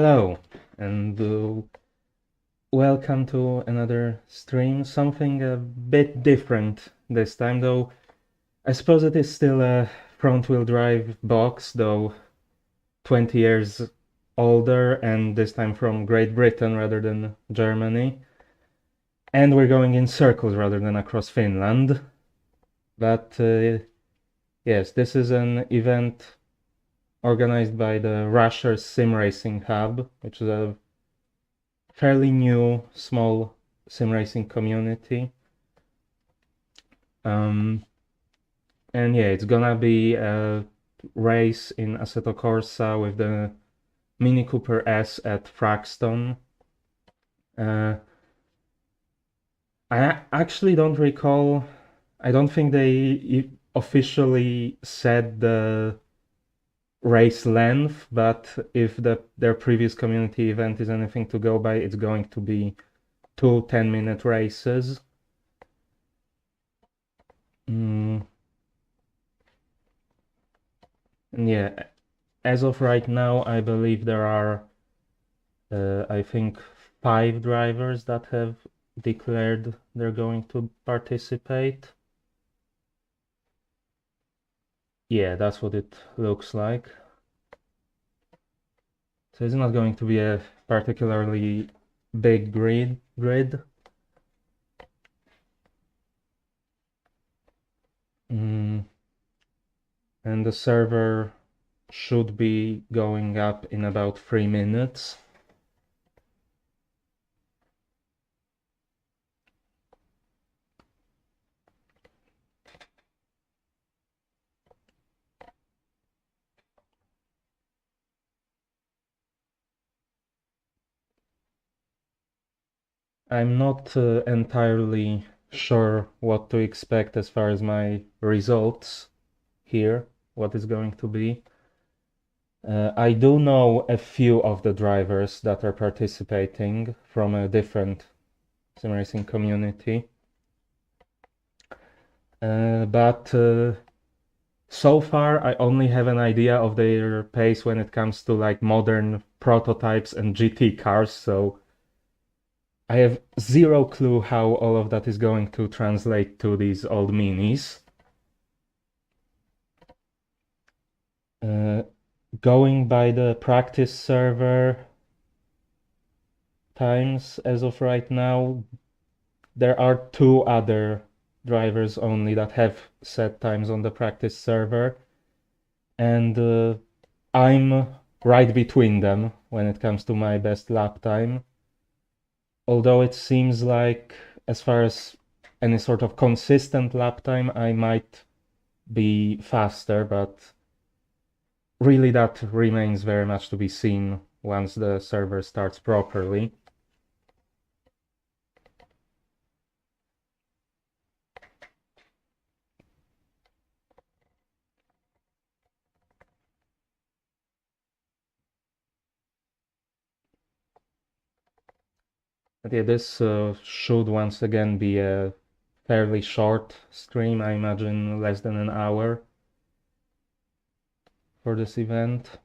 Hello, and welcome to another stream. Something a bit different this time, though. I suppose it is still a front-wheel drive box, though 20 years older, and this time from Great Britain rather than Germany. And we're going in circles rather than across Finland. But yes, this is an event organized by the Russia's Sim Racing Hub, which is a fairly new, small sim racing community. And yeah, it's gonna be a race in Assetto Corsa with the Mini Cooper S at Thruxton. I actually don't recall. I don't think they officially said the race length, but if their previous community event is anything to go by, it's going to be two 10-minute races. And yeah, as of right now, I believe there are, I think, 5 drivers that have declared they're going to participate. Yeah, that's what it looks like. So it's not going to be a particularly big grid. And the server should be going up in about 3 minutes. I'm not entirely sure what to expect as far as my results here, what is going to be. I do know a few of the drivers that are participating from a different sim racing community. But so far I only have an idea of their pace when it comes to like modern prototypes and GT cars, so I have zero clue how all of that is going to translate to these old minis. Going by the practice server times as of right now, there are 2 other drivers only that have set times on the practice server, and I'm right between them when it comes to my best lap time. Although it seems like, as far as any sort of consistent lap time, I might be faster, but really that remains very much to be seen once the server starts properly. But yeah, this should once again be a fairly short stream, I imagine less than an hour for this event.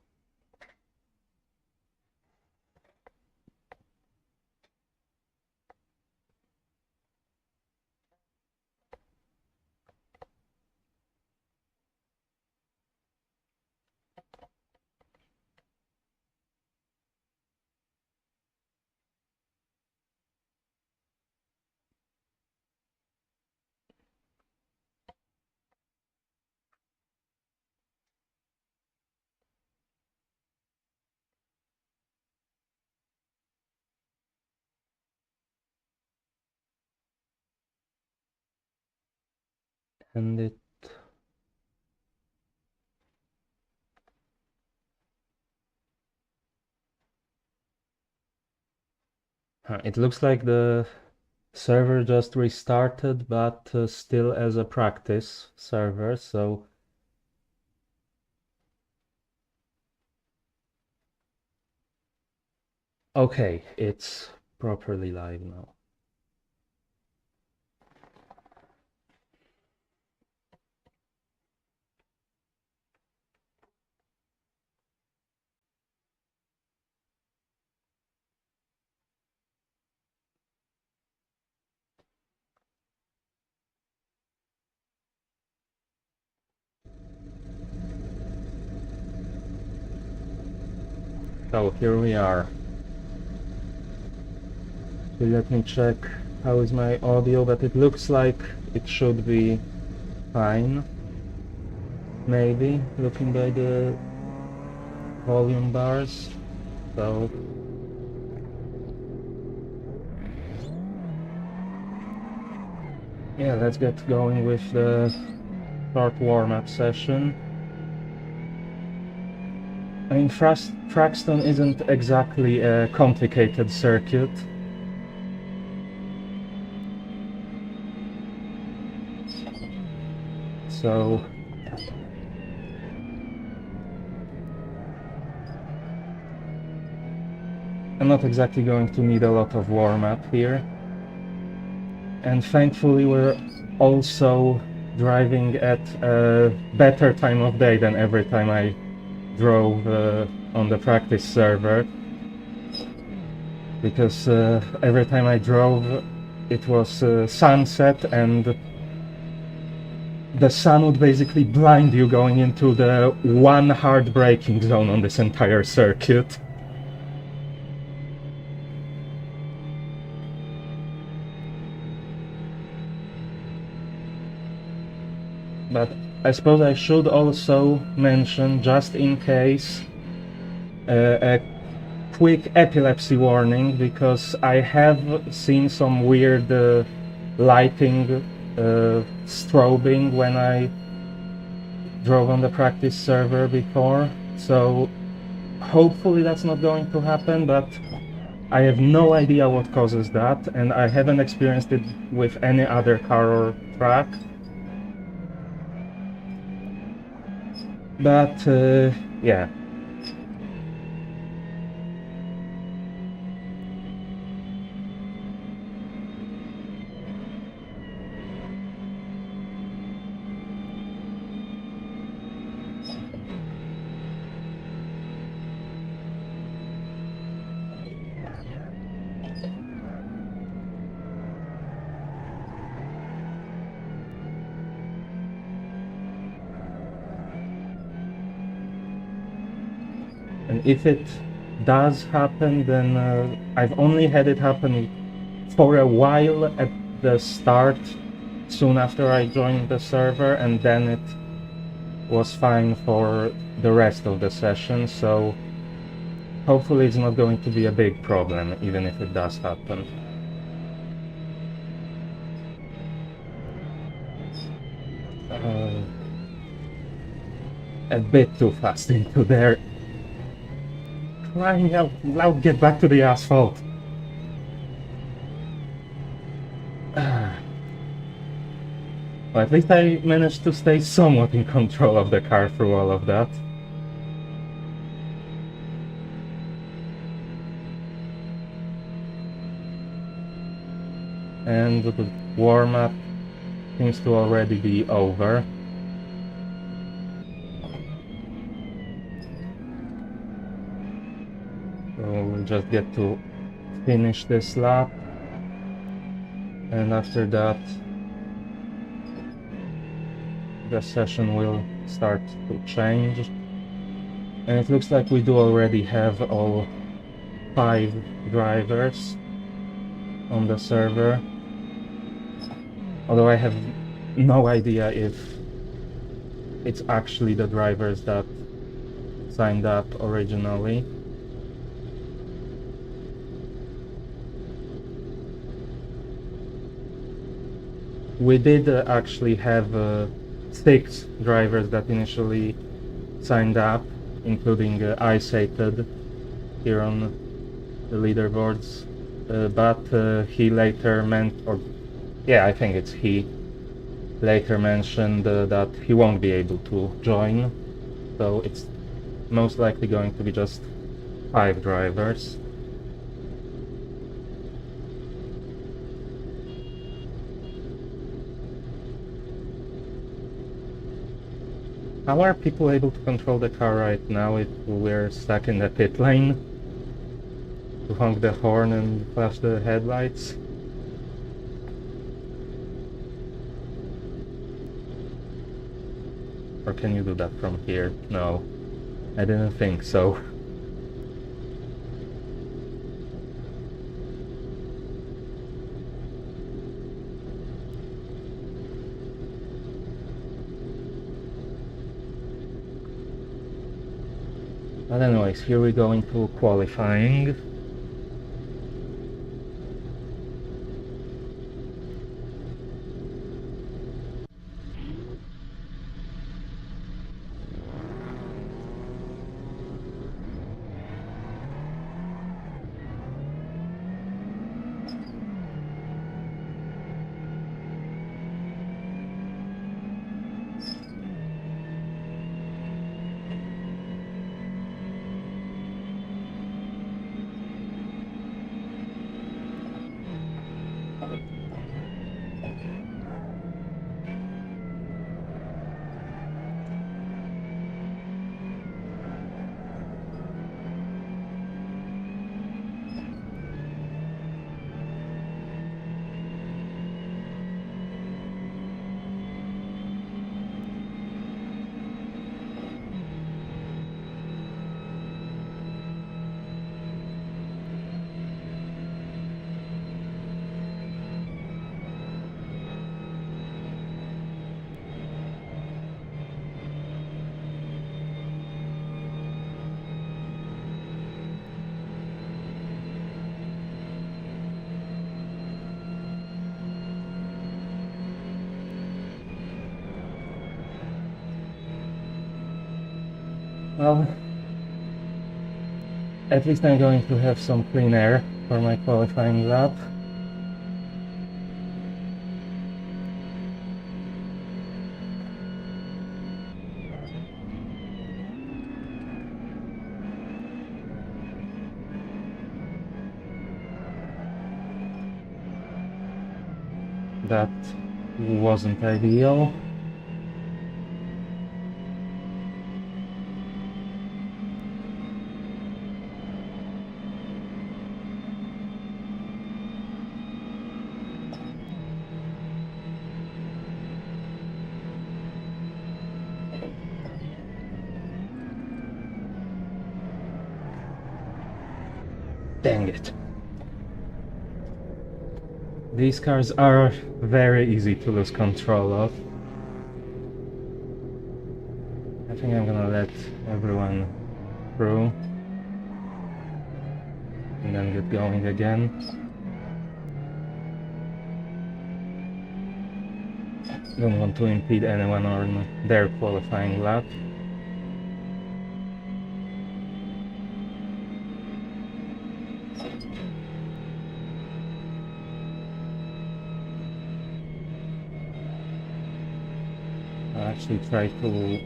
And it looks like the server just restarted, but still as a practice server, so okay, it's properly live now. So here we are. So let me check how is my audio, but it looks like it should be fine. Maybe, looking by the volume bars. So yeah, let's get going with the short warm-up session. I mean, Thruxton isn't exactly a complicated circuit. So I'm not exactly going to need a lot of warm-up here. And thankfully we're also driving at a better time of day than every time I drove on the practice server, because every time I drove it was sunset, and the sun would basically blind you going into the one hard braking zone on this entire circuit. But I suppose I should also mention, just in case, a quick epilepsy warning, because I have seen some weird lighting strobing when I drove on the practice server before, so hopefully that's not going to happen, but I have no idea what causes that, and I haven't experienced it with any other car or track. But yeah. And if it does happen, then I've only had it happen for a while at the start, soon after I joined the server, and then it was fine for the rest of the session, so hopefully it's not going to be a big problem, even if it does happen. A bit too fast into there. Crying out loud, get back to the asphalt. Well, at least I managed to stay somewhat in control of the car through all of that. And the warm-up seems to already be over. So we'll just get to finish this lap, and after that the session will start to change. And it looks like we do already have all 5 drivers on the server, although I have no idea if it's actually the drivers that signed up originally. We did actually have 6 drivers that initially signed up, including I-sated here on the leaderboards, but he later I think it's he later mentioned that he won't be able to join, so it's most likely going to be just 5 drivers. How are people able to control the car right now if we're stuck in the pit lane? To honk the horn and flash the headlights? Or can you do that from here? No, I didn't think so. But anyways, here we go into qualifying. Well, at least I'm going to have some clean air for my qualifying lap. That wasn't ideal. Dang it. These cars are very easy to lose control of. I think I'm gonna let everyone through and then get going again. Don't want to impede anyone on their qualifying lap. I'll actually try to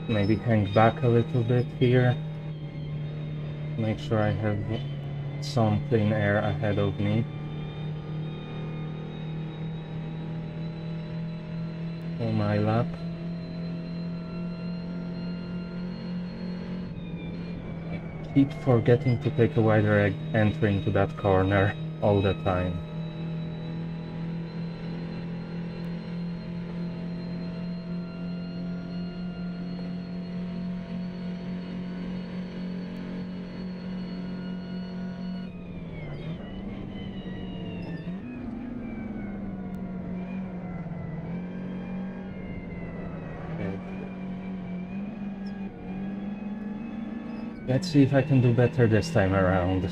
maybe hang back a little bit here. Make sure I have some clean air ahead of me. For my lap. I keep forgetting to take a wider entry into that corner all the time. Let's see if I can do better this time around.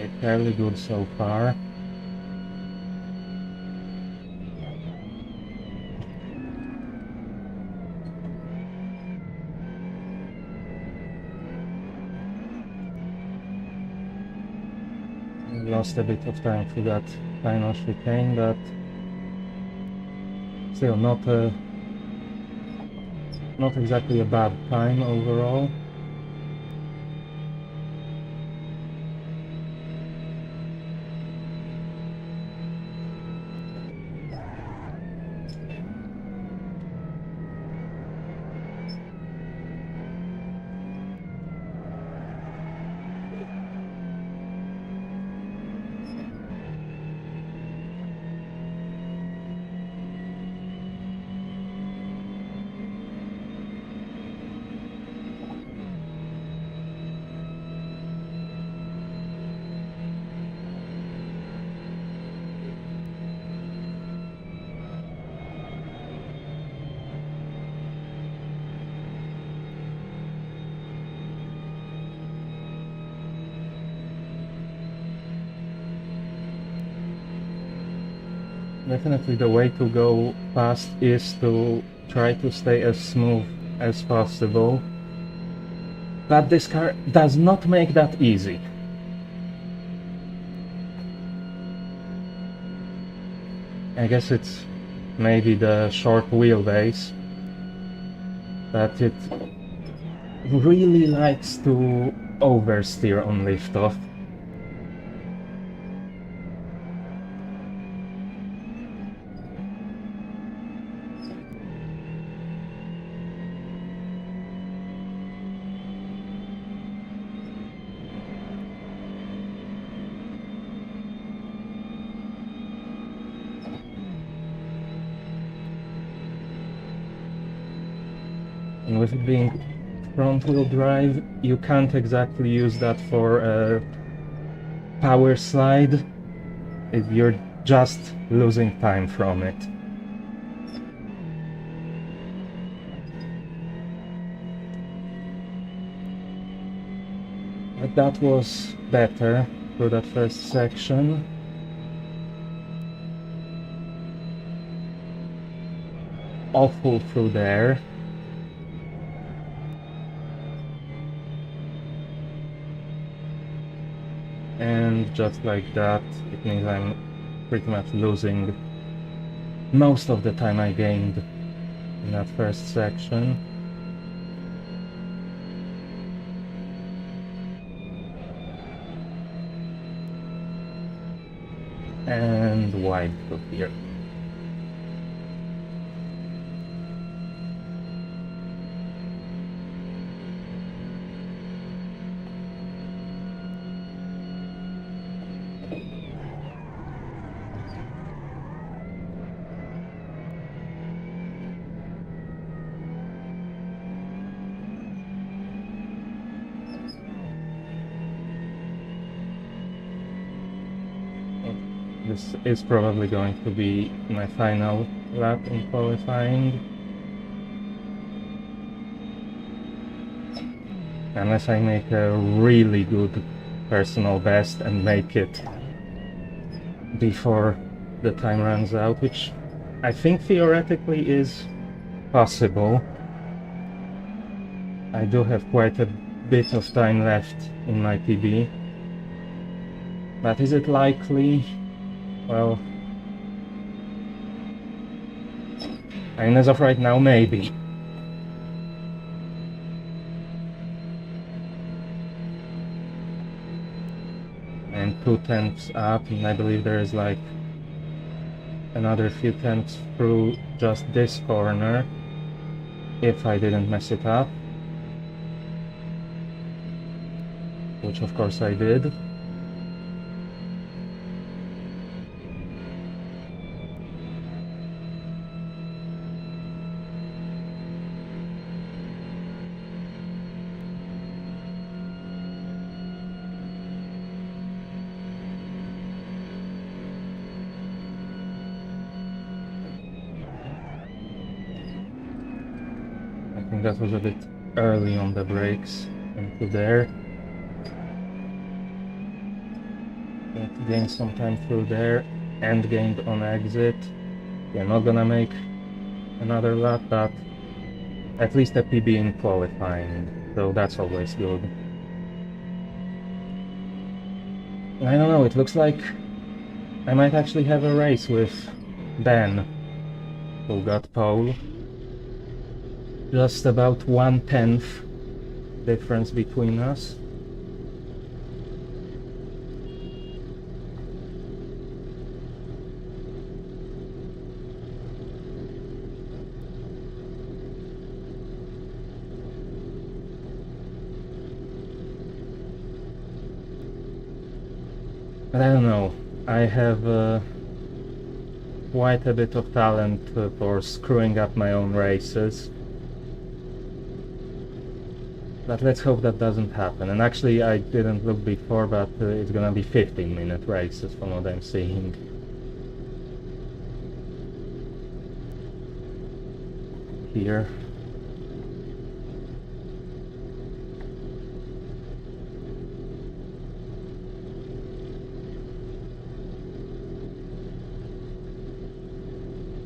Okay, fairly good so far. Lost a bit of time through that final chicane, but still not exactly a bad time overall. Definitely the way to go fast is to try to stay as smooth as possible. But this car does not make that easy. I guess it's maybe the short wheelbase, but it really likes to oversteer on liftoff. And with it being front-wheel drive, you can't exactly use that for a power slide. You're just losing time from it. But that was better for that first section. Awful through there. And just like that, it means I'm pretty much losing most of the time I gained in that first section. And wide through here. This is probably going to be my final lap in qualifying. Unless I make a really good personal best and make it before the time runs out, which I think theoretically is possible. I do have quite a bit of time left in my PB. But is it likely? Well, I mean, as of right now, maybe. And 2/10 up, and I believe there is like another few tenths through just this corner, if I didn't mess it up. Which of course I did. I think that was a bit early on the brakes into there. It gained some time through there and gained on exit. Yeah, not gonna make another lap, but at least a PB in qualifying, so that's always good. I don't know, it looks like I might actually have a race with Ben, who got pole. Just about 1/10 difference between us. But I don't know, I have quite a bit of talent for screwing up my own races. But let's hope that doesn't happen. And actually I didn't look before, but it's gonna be 15-minute races from what I'm seeing. Here.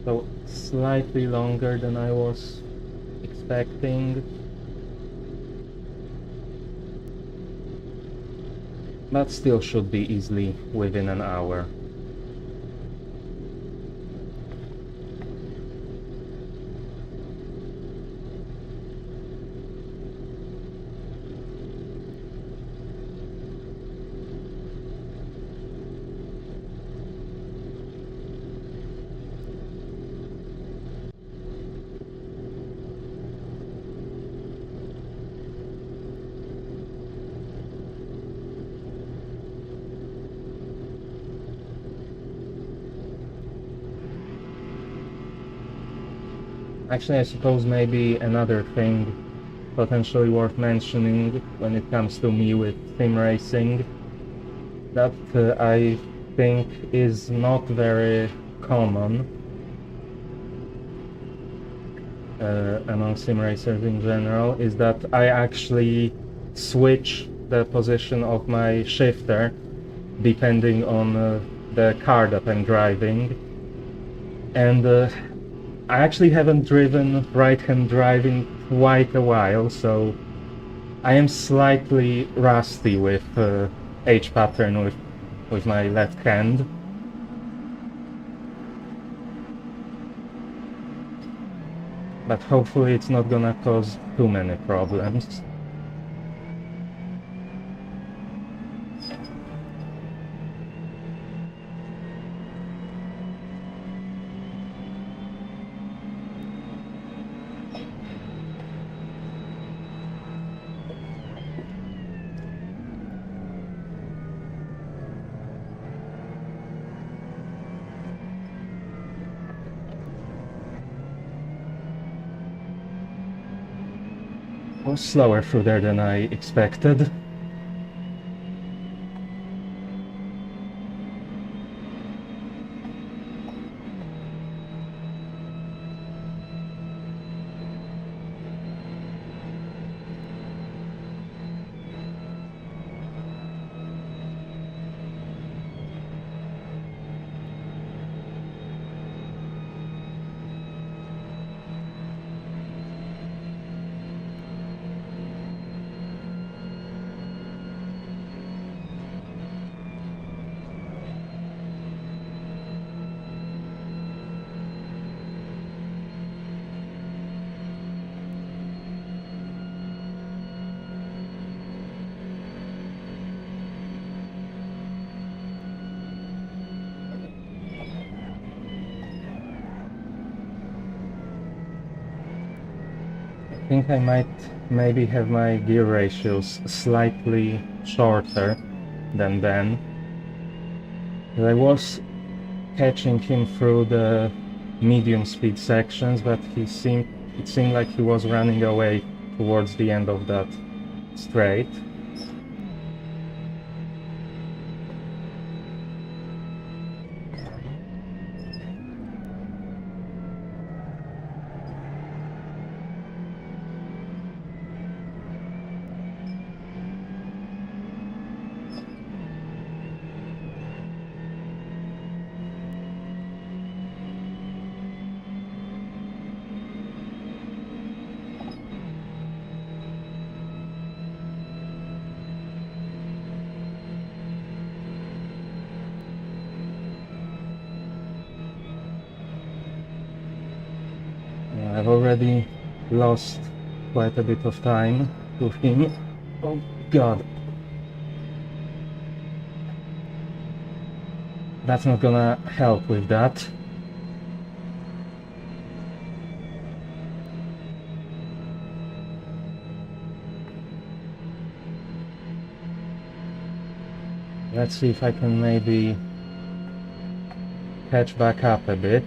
So slightly longer than I was expecting. But still should be easily within an hour. Actually, I suppose maybe another thing potentially worth mentioning when it comes to me with sim racing, that I think is not very common among sim racers in general, is that I actually switch the position of my shifter depending on the car that I'm driving. And I actually haven't driven right-hand drive in quite a while, so I am slightly rusty with H pattern with my left hand. But hopefully it's not gonna cause too many problems. Was slower through there than I expected. I think I might maybe have my gear ratios slightly shorter than Ben. I was catching him through the medium speed sections, but it seemed like he was running away towards the end of that straight. I've already lost quite a bit of time with him. Oh god. That's not gonna help with that. Let's see if I can maybe catch back up a bit.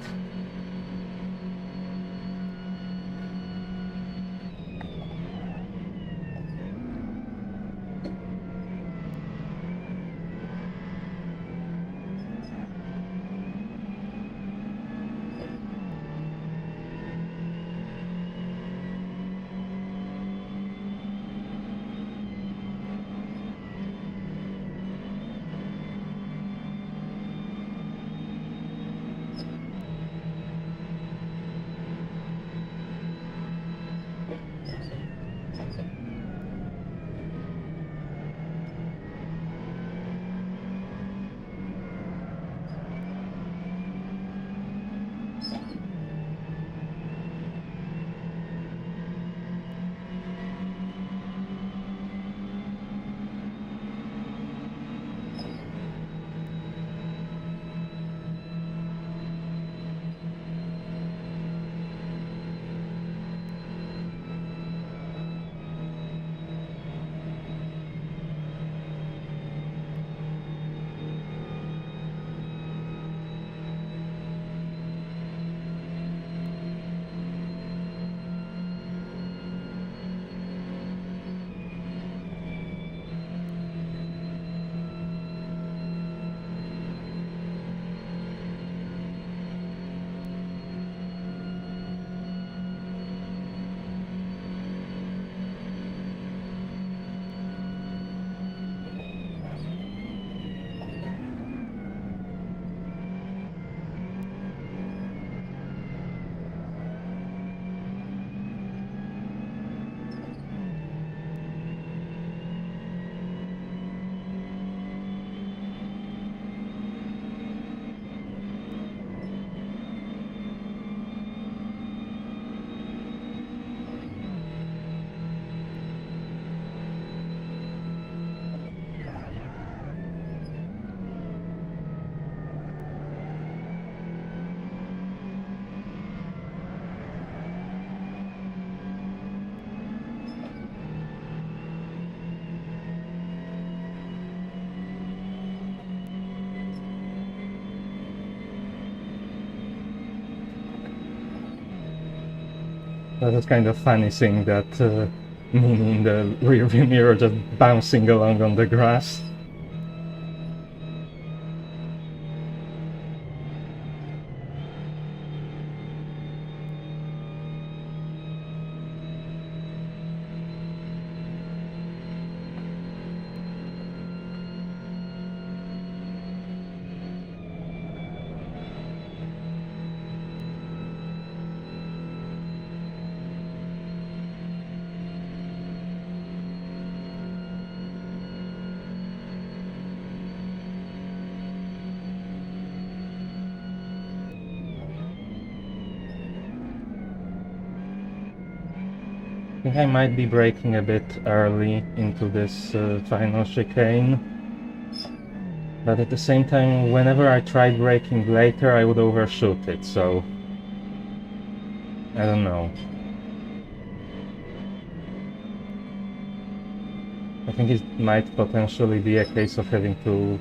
That was kind of funny seeing that Mini in the rearview mirror just bouncing along on the grass. I think I might be braking a bit early into this final chicane, but at the same time, whenever I tried braking later, I would overshoot it, so I don't know. I think it might potentially be a case of having to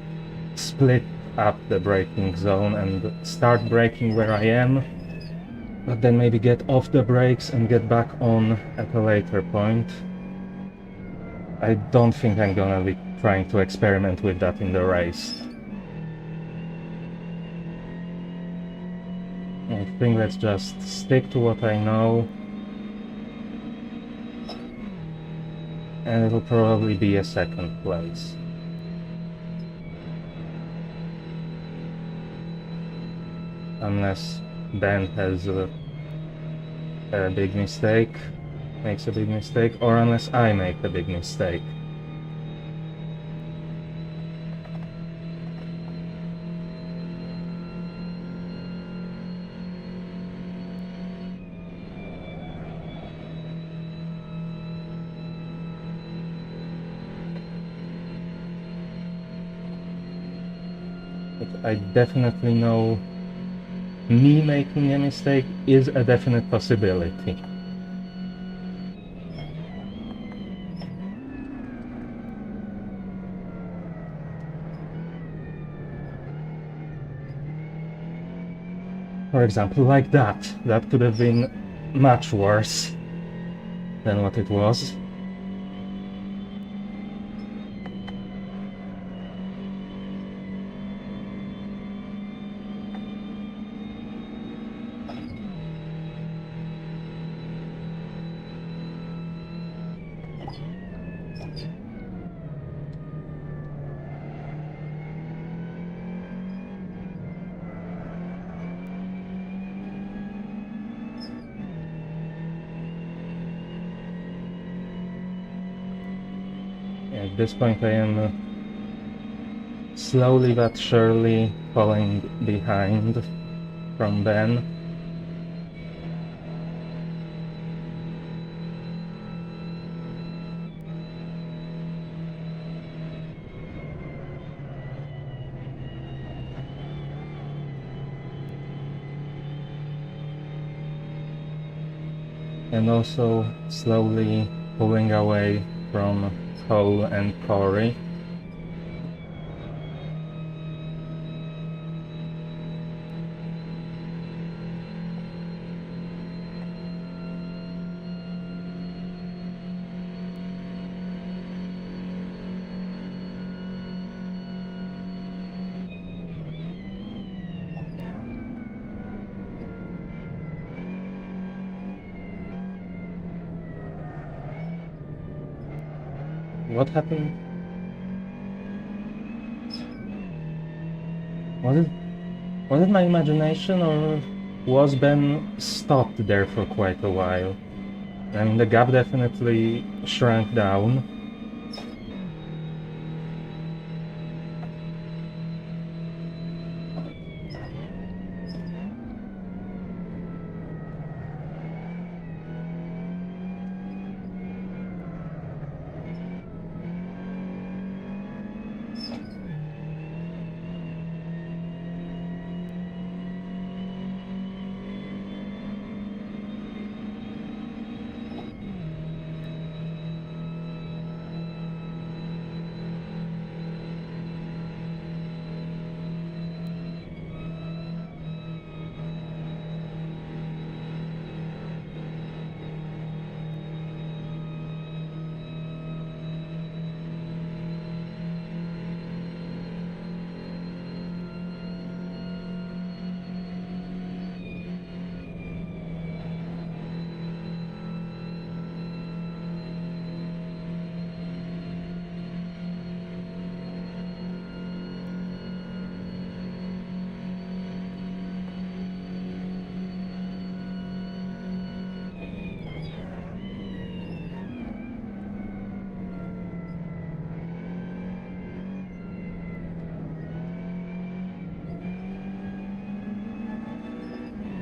split up the braking zone and start braking where I am, but then maybe get off the brakes and get back on at a later point. I don't think I'm gonna be trying to experiment with that in the race. I think let's just stick to what I know, and it'll probably be a second place. Unless Ben has a big mistake, makes a big mistake, or unless I make a big mistake. I definitely know me making a mistake is a definite possibility. For example, like that. That could have been much worse than what it was. At this point I am slowly but surely falling behind from Ben. And also slowly pulling away from Cole and Corey. What happened? Was it my imagination, or was Ben stopped there for quite a while? I mean, the gap definitely shrank down.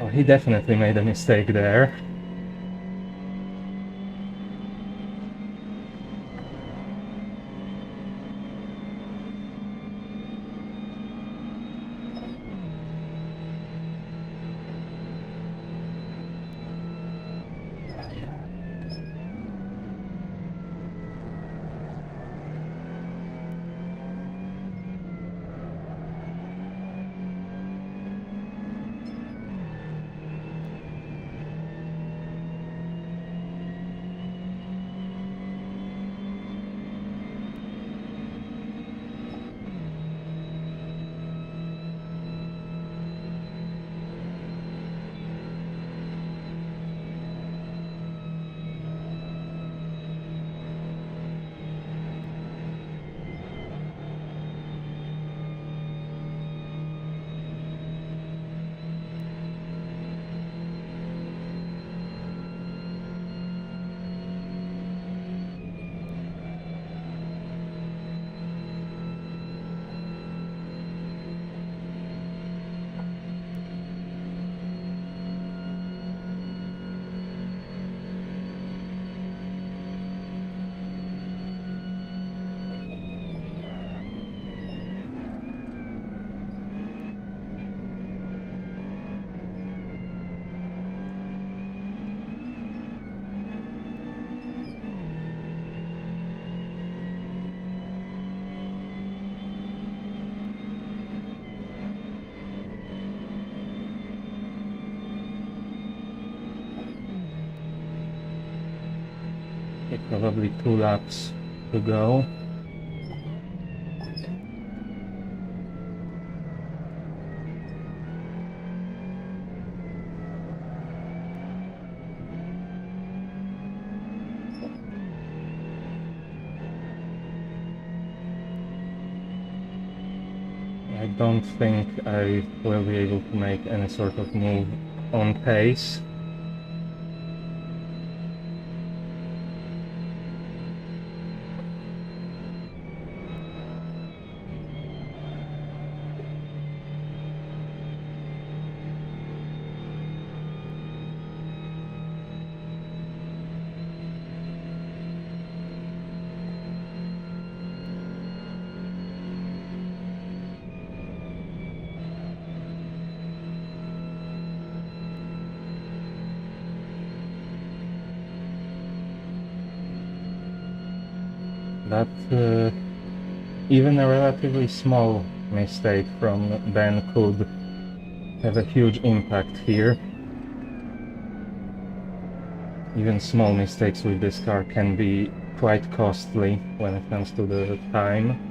Oh, he definitely made a mistake there. Okay, probably 2 laps to go. I don't think I will be able to make any sort of move on pace. That even a relatively small mistake from Ben could have a huge impact here. Even small mistakes with this car can be quite costly when it comes to the time.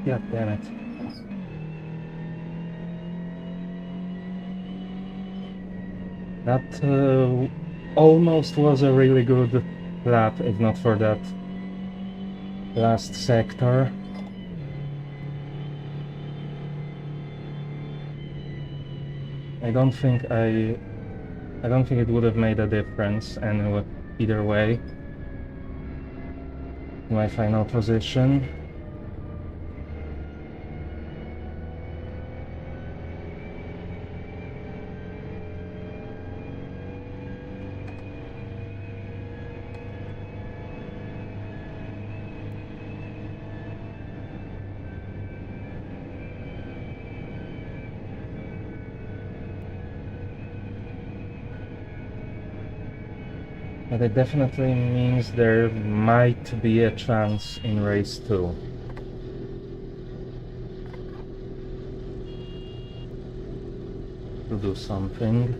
Yeah, damn it. That almost was a really good lap, if not for that last sector. I don't think it would have made a difference anyway, either way. My final position. But it definitely means there might be a chance in race 2. To do something.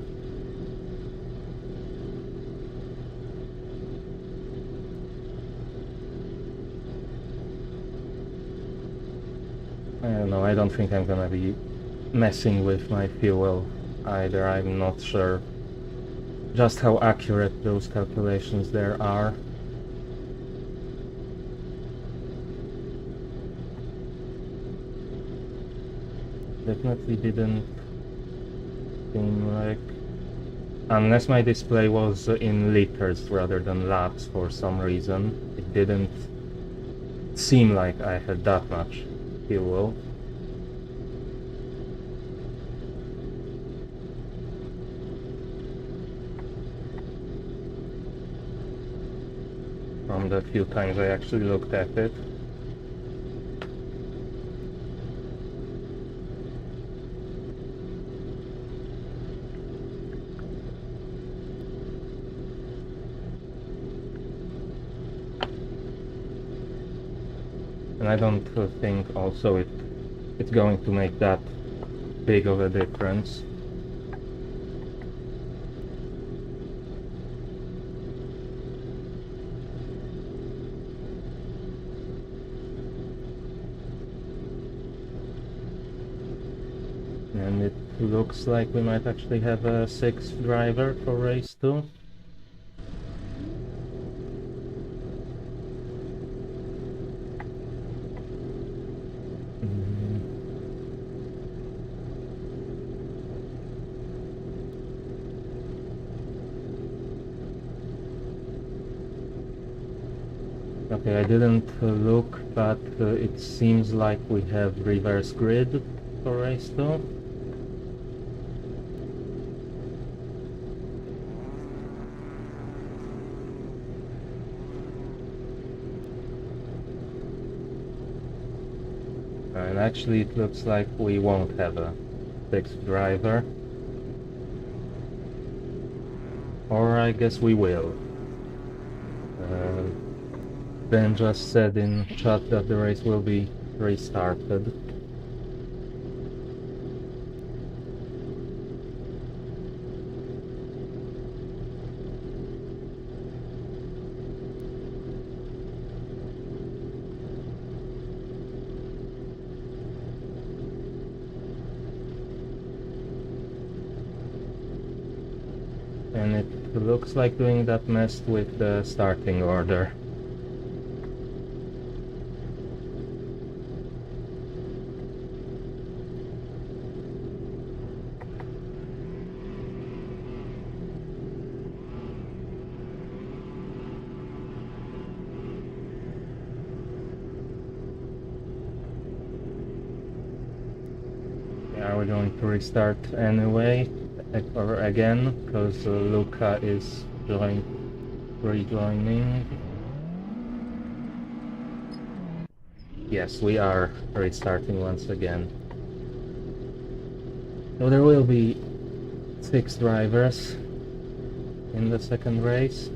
I don't know, I don't think I'm gonna be messing with my fuel either. I'm not sure just how accurate those calculations there are. Definitely didn't seem like... Unless my display was in liters rather than laps for some reason, it didn't seem like I had that much fuel. From the few times I actually looked at it. And I don't think also it's going to make that big of a difference. And it looks like we might actually have a sixth driver for race 2. Okay, I didn't look, but it seems like we have reverse grid for race 2. And actually it looks like we won't have a sixth driver. Or I guess we will. Ben just said in chat that the race will be restarted. And it looks like doing that messed with the starting order. Yeah, we're going to restart anyway, or again, because Luca is rejoining. Yes, we are restarting once again. So there will be 6 drivers in the second race.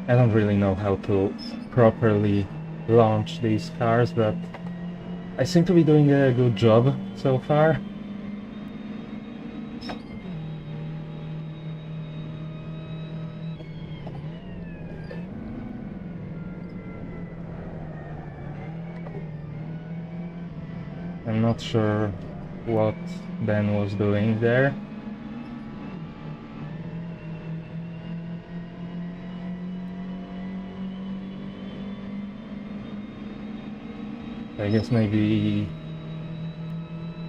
I don't really know how to properly launch these cars, but I seem to be doing a good job so far. I'm not sure what Ben was doing there. I guess maybe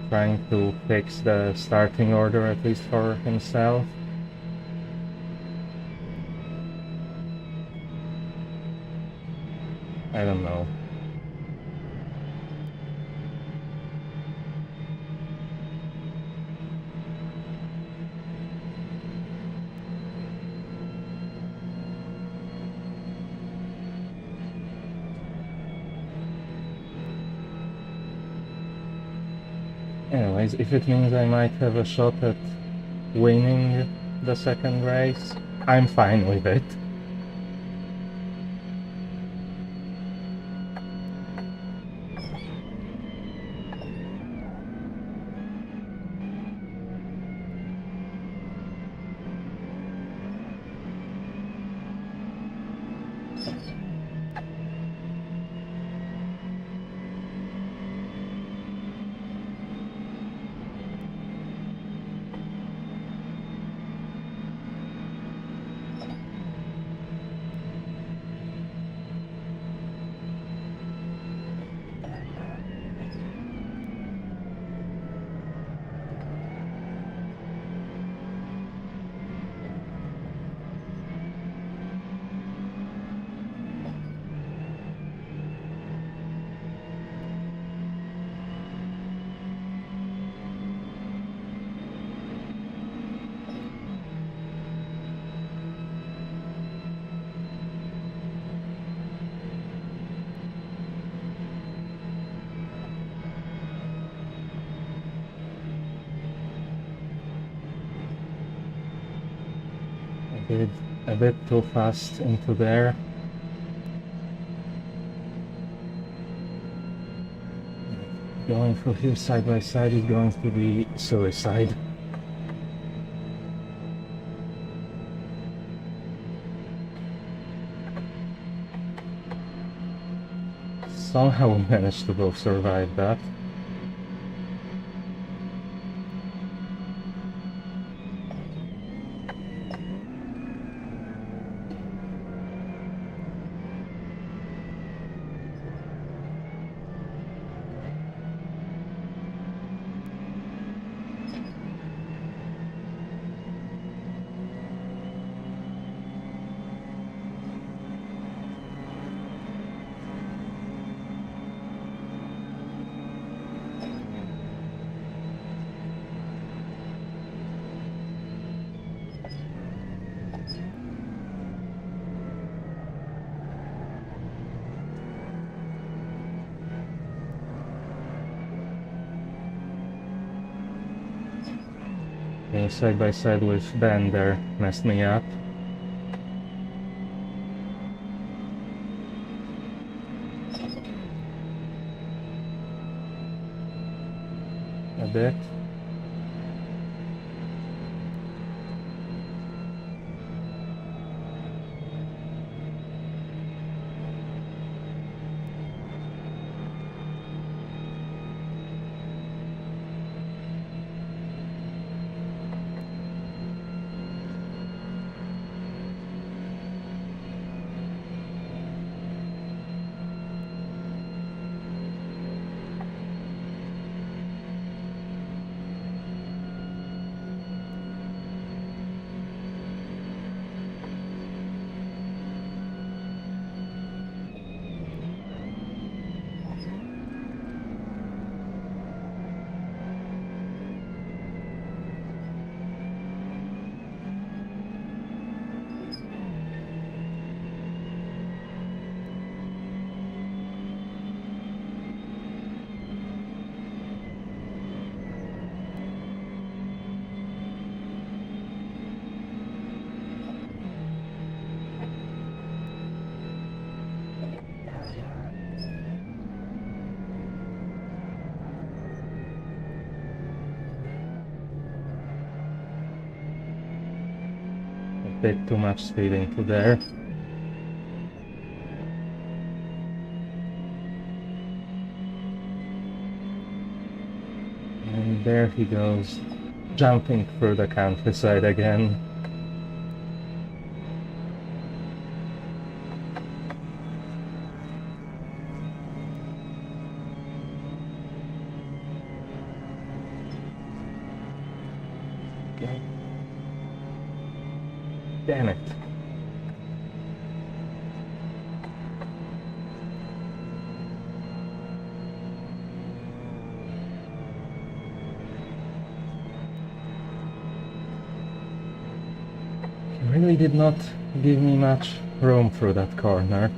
trying to fix the starting order at least for himself. I don't know. Anyways, if it means I might have a shot at winning the second race, I'm fine with it. Did a bit too fast into there. Going through here side by side is going to be suicide. Somehow we managed to both survive that. Okay, side by side with Ben there messed me up. A bit. Bit too much speed into there. And there he goes, jumping through the countryside again. Okay. Damn it. He really did not give me much room through that corner.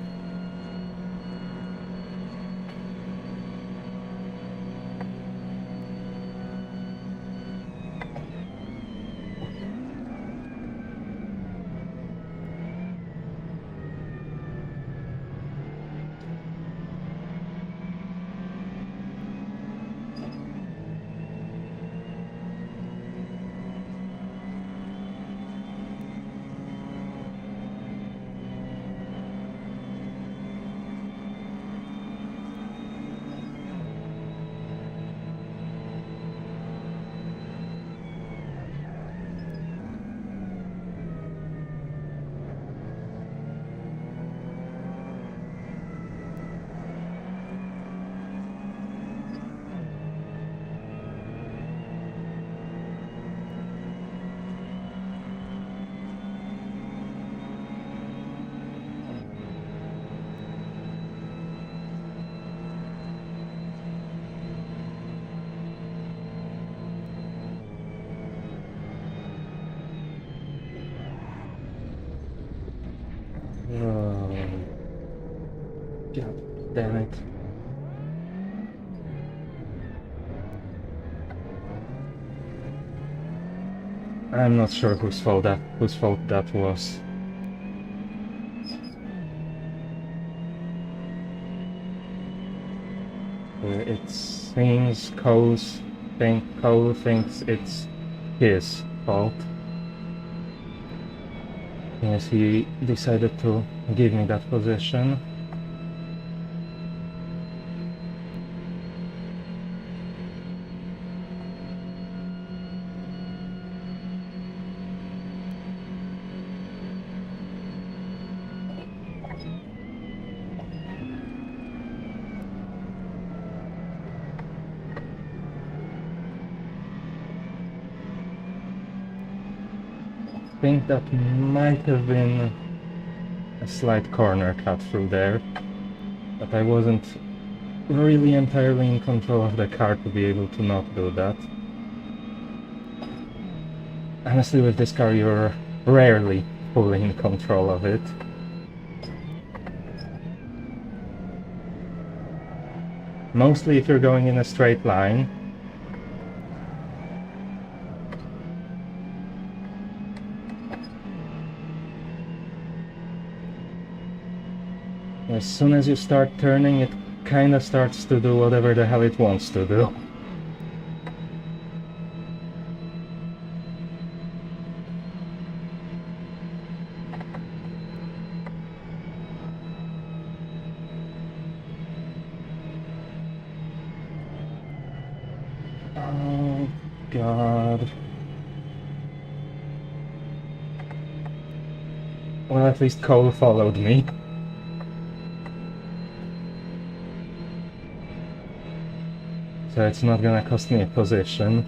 Oh, God damn it. I'm not sure whose fault that was. It seems Cole thinks it's his fault. Yes, he decided to give me that position. I think that might have been a slight corner cut through there, but I wasn't really entirely in control of the car to be able to not do that. Honestly, with this car you're rarely fully in control of it. Mostly if you're going in a straight line. As soon as you start turning, it kinda starts to do whatever the hell it wants to do. Oh god. Well, at least Cole followed me. So it's not gonna cost me a position.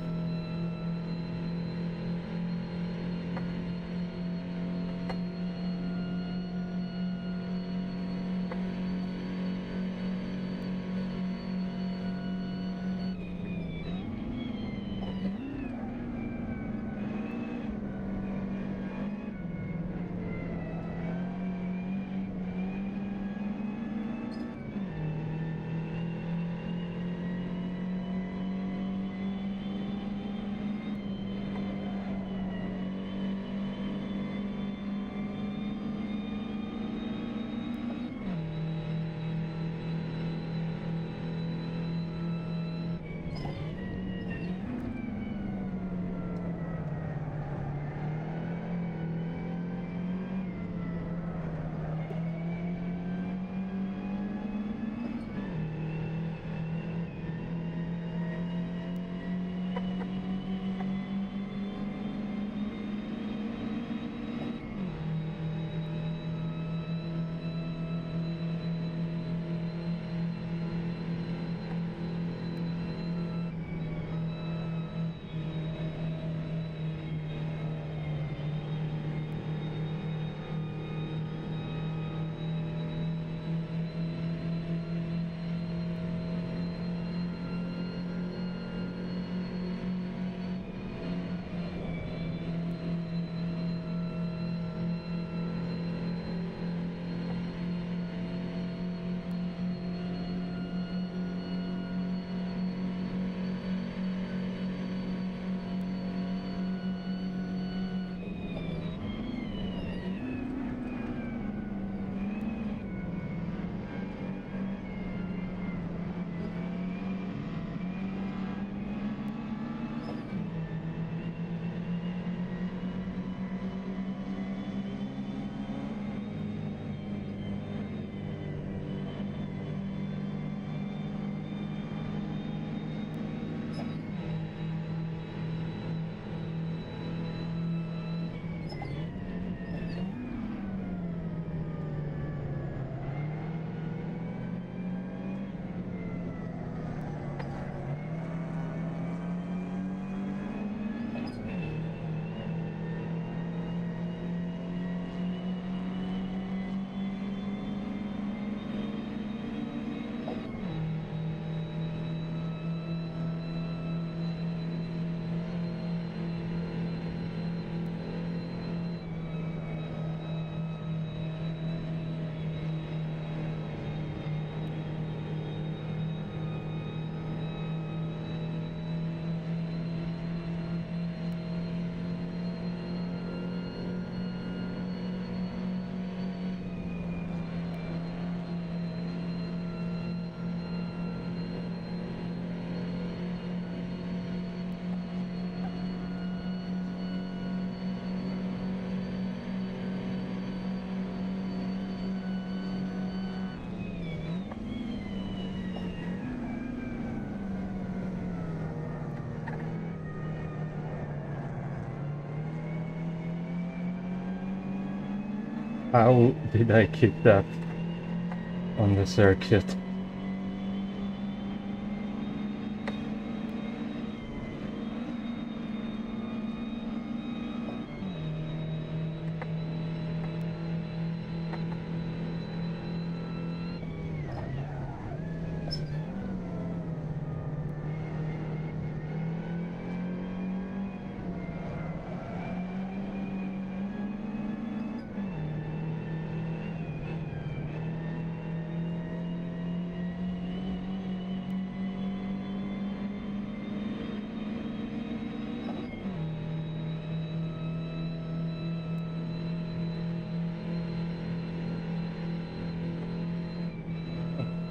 How did I keep that on the circuit?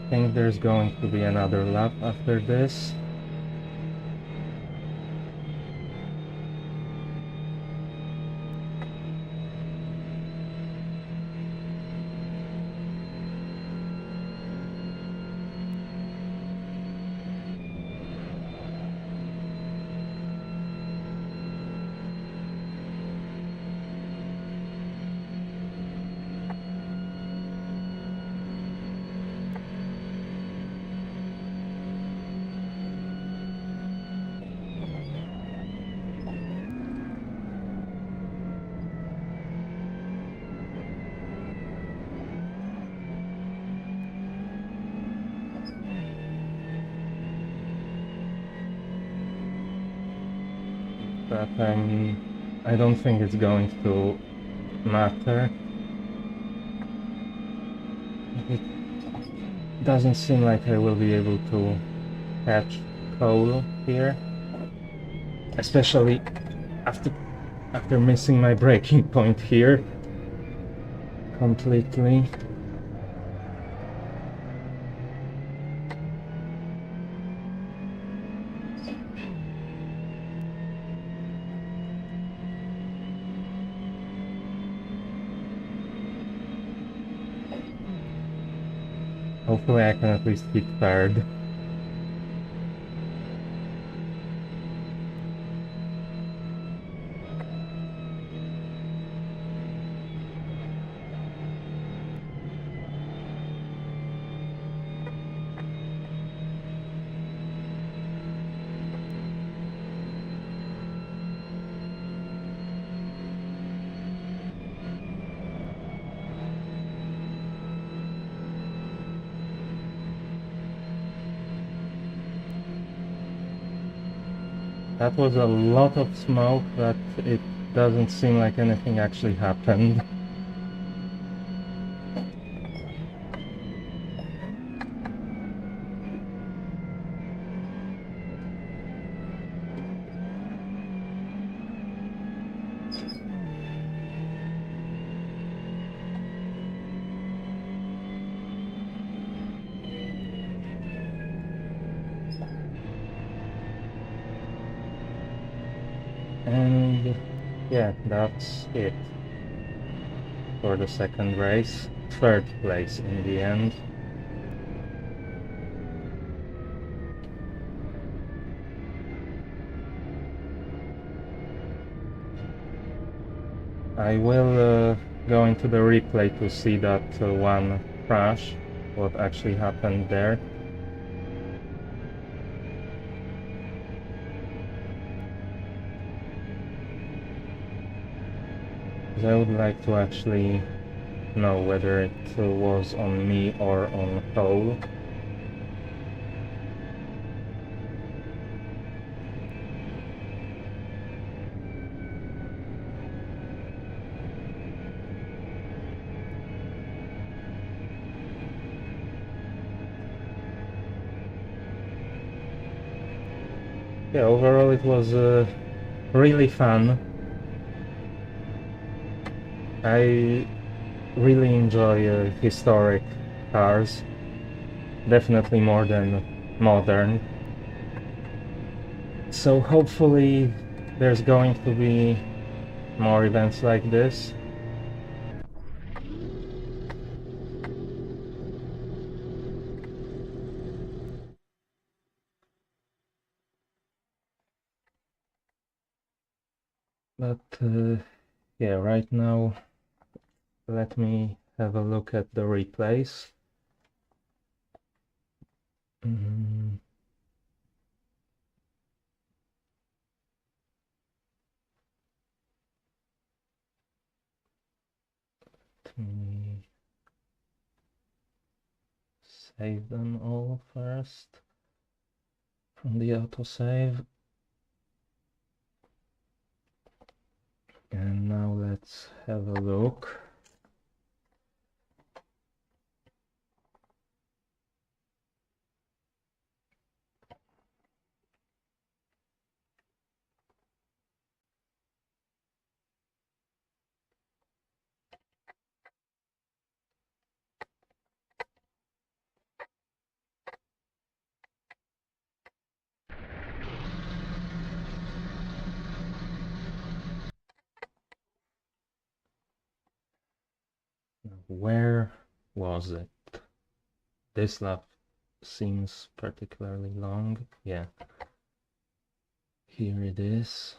I think there's going to be another lap after this. But I don't think it's going to matter. It doesn't seem like I will be able to catch Cole here, especially after missing my braking point here completely. Hopefully I can at least keep third. That was a lot of smoke, but it doesn't seem like anything actually happened. And yeah, that's it for the second race. Third place in the end. I will go into the replay to see that one crash, what actually happened there. Because I would like to actually know whether it was on me or on Cole. Yeah, overall it was really fun. I really enjoy historic cars, definitely more than modern. So hopefully there's going to be more events like this. But yeah, right now let me have a look at the replays. Let me save them all first from the autosave. And now let's have a look. Where was it? This lap seems particularly long. Yeah. Here it is.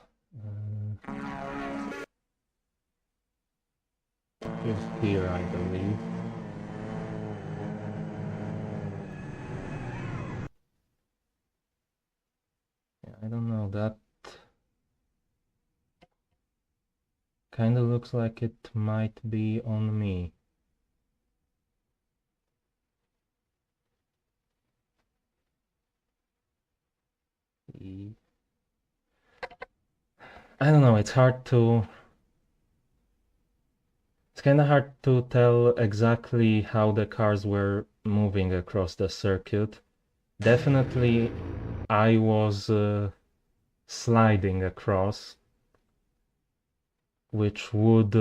Here, I believe. Yeah, I don't know, that kind of looks like it might be on me. I don't know, it's kind of hard to tell exactly how the cars were moving across the circuit. Definitely I was sliding across, which would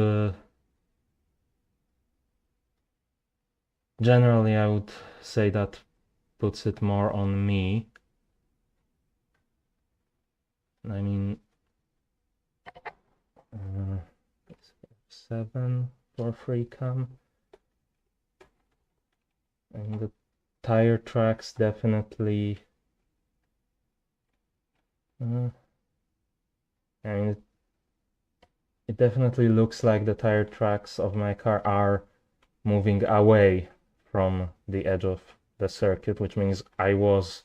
generally I would say that puts it more on me. I mean, 7 for free cam, and the tire tracks definitely. I mean, it definitely looks like the tire tracks of my car are moving away from the edge of the circuit, which means I was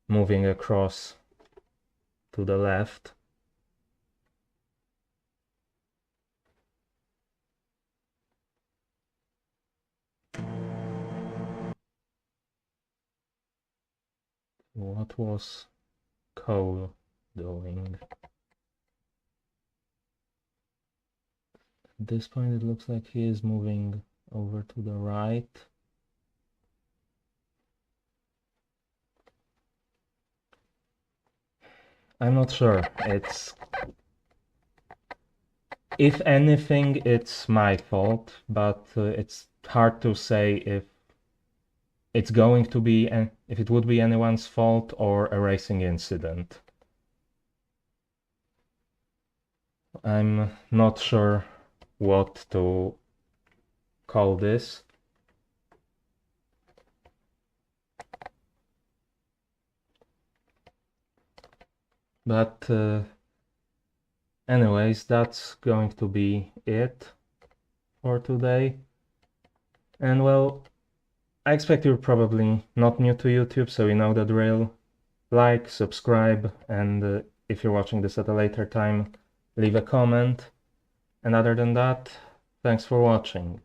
moving across to the left. What was Cole doing? At this point it looks like he is moving over to the right. I'm not sure. If anything, it's my fault, but it's hard to say if it's going to be, if it would be anyone's fault or a racing incident. I'm not sure what to call this. But anyways, that's going to be it for today. And well, I expect you're probably not new to YouTube, so you know the drill. Like, subscribe, and if you're watching this at a later time, leave a comment. And other than that, thanks for watching.